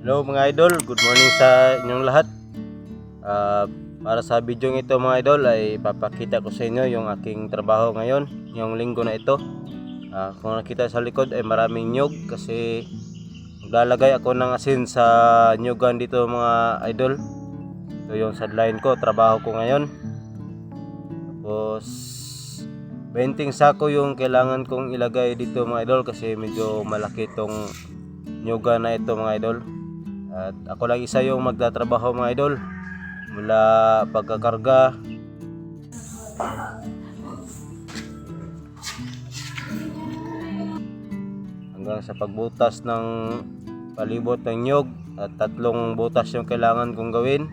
Hello mga idol, good morning sa inyong lahat. Para sa video ito mga idol ay papakita ko sa inyo yung aking trabaho ngayon, yung linggo na ito. Kung nakita sa likod ay maraming nyug kasi maglalagay ako ng asin sa nyugan dito mga idol. Ito yung sideline ko, trabaho ko ngayon. Tapos 20 sako yung kailangan kong ilagay dito mga idol kasi medyo malaki itong nyugan na ito mga idol. At ako lang isa yung magtatrabaho mga idol mula pagkakarga hanggang sa pagbutas ng palibot ng nyug, at 3 butas yung kailangan kong gawin.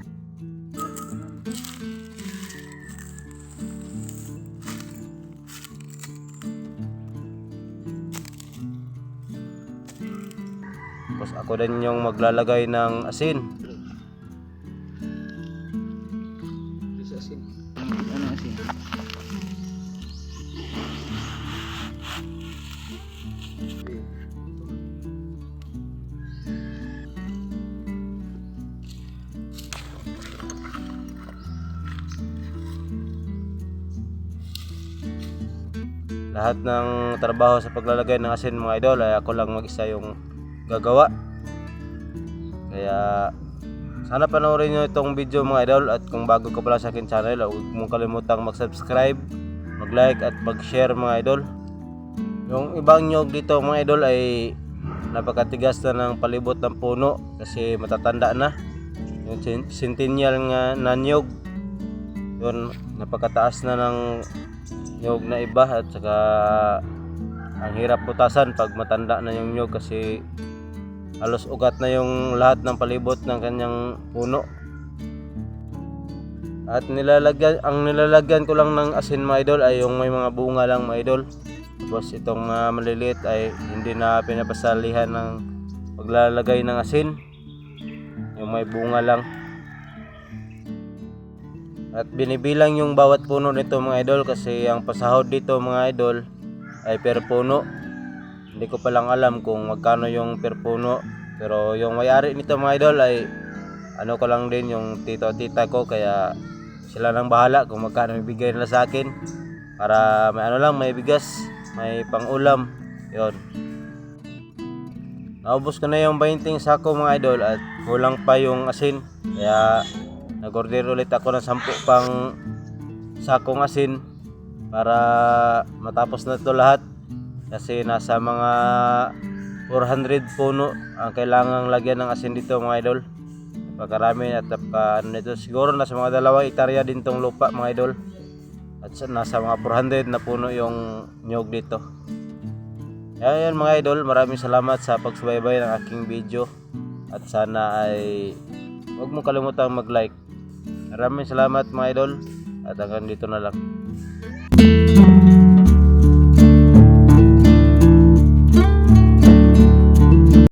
Tapos ako din yung maglalagay ng asin. Asin. Ano asin? Lahat ng trabaho sa paglalagay ng asin mga idol ay ako lang mag-isa yung gagawa. Kaya sana panoorin nyo itong video mga idol, at kung bago ka pala sa akin channel, huwag mong kalimutang mag-subscribe, mag-like at mag-share mga idol. Yung ibang nyog dito mga idol ay napakatigas na ng palibot ng puno kasi matatanda na. Yung centennial nga na nyog, yun napakataas na ng nyog na iba, at saka ang hirap putasan pag matanda na yung nyog kasi halos ugat na yung lahat ng palibot ng kanyang puno. At nilalagyan ko lang ng asin mga idol ay yung may mga bunga lang mga idol. Tapos itong maliliit ay hindi na pinapasalihan ng paglalagay ng asin, yung may bunga lang. At binibilang yung bawat puno nito mga idol kasi ang pasahod dito mga idol ay per puno. Hindi ko palang alam kung magkano yung per puno, pero yung may-ari nito mga idol ay ano ko lang din, yung tito-tita ko, kaya sila nang bahala kung magkano ibigay nila sa akin para may ano lang, may bigas, may pang-ulam. Yun. Naubos ko na yung 20 sako mga idol at kulang pa yung asin, kaya nag-order ulit ako ng 10 pang sakong asin para matapos na ito lahat. Kasi nasa mga 400 puno ang kailangang lagyan ng asin dito mga idol. Pagkarami at ano nito, siguro nasa mga 2 hektarya din tong lupa mga idol. At nasa mga 400 na puno yung nyog dito. Ayan mga idol, maraming salamat sa pagsubaybay ng aking video. At sana ay huwag mong kalimutang mag-like. Maraming salamat mga idol, at hanggang dito na lang.